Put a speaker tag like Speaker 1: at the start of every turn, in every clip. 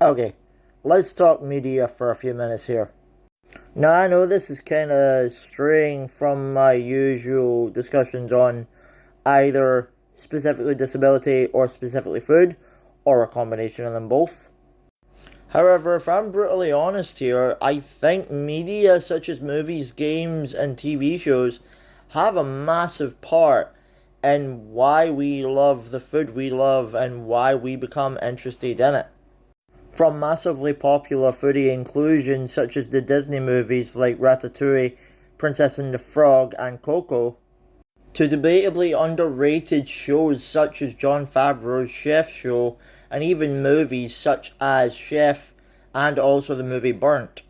Speaker 1: Okay, let's talk media for a few minutes here. Now, I know this is kind of straying from my usual discussions on either specifically disability or specifically food, or a combination of them both. However, if I'm brutally honest here, I think media such as movies, games, and TV shows have a massive part in why we love the food we love and why we become interested in it. From massively popular foodie inclusions such as the Disney movies like Ratatouille, Princess and the Frog, and Coco, to debatably underrated shows such as Jon Favreau's Chef Show, and even movies such as Chef and also the movie Burnt.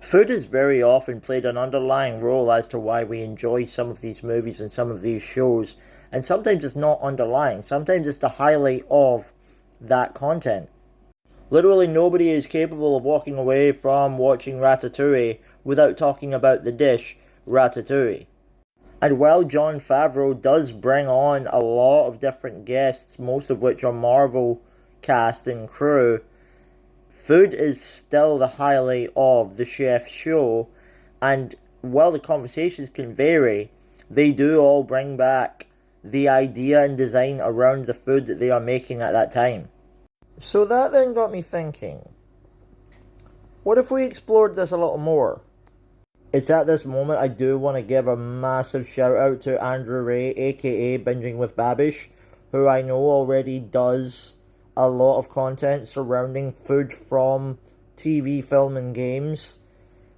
Speaker 1: Food has very often played an underlying role as to why we enjoy some of these movies and some of these shows, and sometimes it's not underlying, sometimes it's the highlight of that content. Literally nobody is capable of walking away from watching Ratatouille without talking about the dish Ratatouille. And while Jon Favreau does bring on a lot of different guests, most of which are Marvel cast and crew, food is still the highlight of the Chef Show, and while the conversations can vary, they do all bring back the idea and design around the food that they are making at that time. So that then got me thinking, what if we explored this a little more? It's at this moment I do want to give a massive shout out to Andrew Ray, aka Binging with Babish, who I know already does a lot of content surrounding food from TV, film, and games.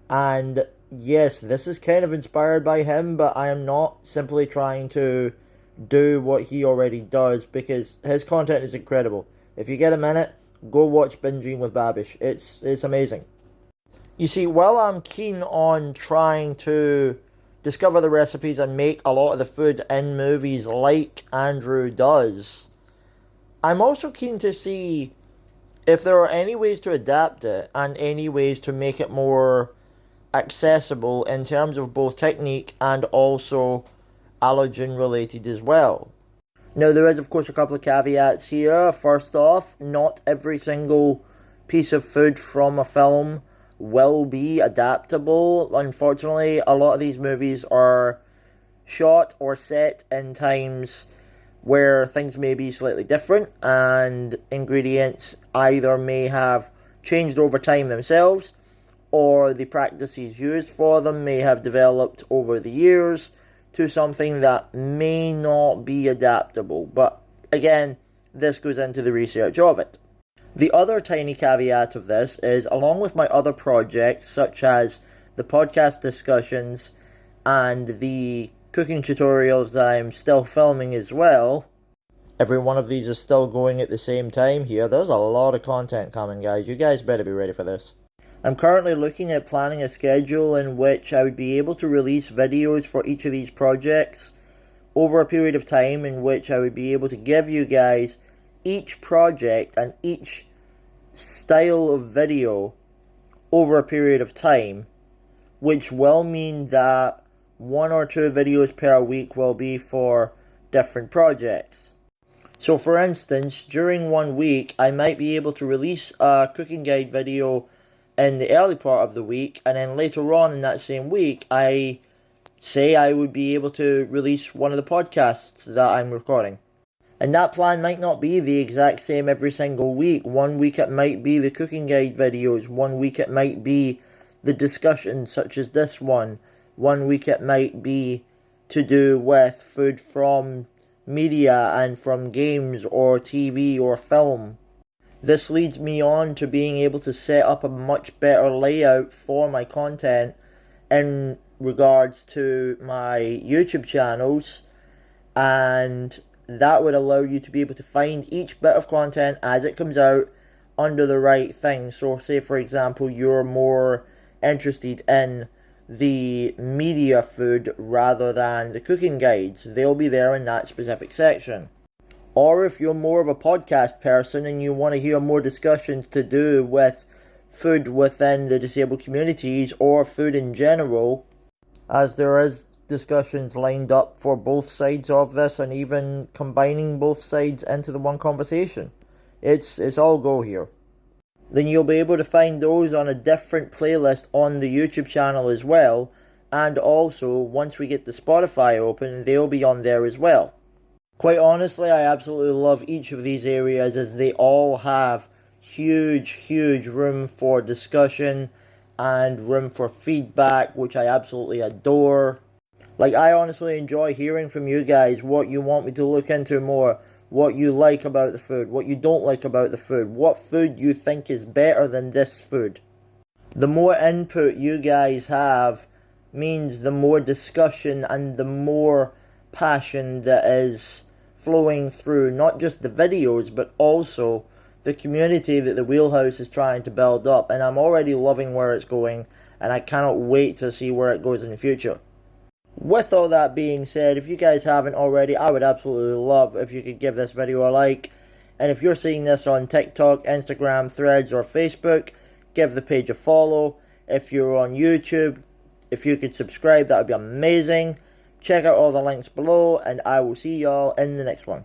Speaker 1: And yes, this is kind of inspired by him, but I am not simply trying to do what he already does, because his content is incredible. If you get a minute, go watch Binging with Babish. It's amazing. You see, while I'm keen on trying to discover the recipes and make a lot of the food in movies like Andrew does, I'm also keen to see if there are any ways to adapt it and any ways to make it more accessible in terms of both technique and also allergen related as well. Now, there is, of course, a couple of caveats here. First off, not every single piece of food from a film will be adaptable. Unfortunately, a lot of these movies are shot or set in times where things may be slightly different, and ingredients either may have changed over time themselves, or the practices used for them may have developed over the years to something that may not be adaptable. But again, this goes into the research of it. The other tiny caveat of this is, along with my other projects such as the podcast discussions and the cooking tutorials that I'm still filming as well, every one of these is still going at the same time here. There's a lot of content coming, guys. You guys better be ready for this. I'm currently looking at planning a schedule in which I would be able to release videos for each of these projects over a period of time, in which I would be able to give you guys each project and each style of video over a period of time, which will mean that 1 or 2 videos per week will be for different projects. So for instance, during 1 week, I might be able to release a cooking guide video in the early part of the week, and then later on in that same week, I would be able to release one of the podcasts that I'm recording. And that plan might not be the exact same every single week. 1 week it might be the cooking guide videos, 1 week it might be the discussions such as this one, 1 week it might be to do with food from media and from games or TV or film. This leads me on to being able to set up a much better layout for my content in regards to my YouTube channels, and that would allow you to be able to find each bit of content as it comes out under the right thing. So say for example you're more interested in the media food rather than the cooking guides, they'll be there in that specific section. Or if you're more of a podcast person and you want to hear more discussions to do with food within the disabled communities or food in general, as there is discussions lined up for both sides of this and even combining both sides into the one conversation. It's all go here. then you'll be able to find those on a different playlist on the YouTube channel as well. And also, once we get the Spotify open, they'll be on there as well. Quite honestly, I absolutely love each of these areas as they all have huge room for discussion and room for feedback, which I absolutely adore. Like, I honestly enjoy hearing from you guys what you want me to look into more, what you like about the food, what you don't like about the food, what food you think is better than this food. The more input you guys have means the more discussion and the more passion that is flowing through not just the videos but also the community that the Wheelhouse is trying to build up, and I'm already loving where it's going and I cannot wait to see where it goes in the future. With all that being said, if you guys haven't already, I would absolutely love if you could give this video a like, and if you're seeing this on TikTok, Instagram, Threads or Facebook, give the page a follow. If you're on YouTube, if you could subscribe, that would be amazing. Check out all the links below, and I will see y'all in the next one.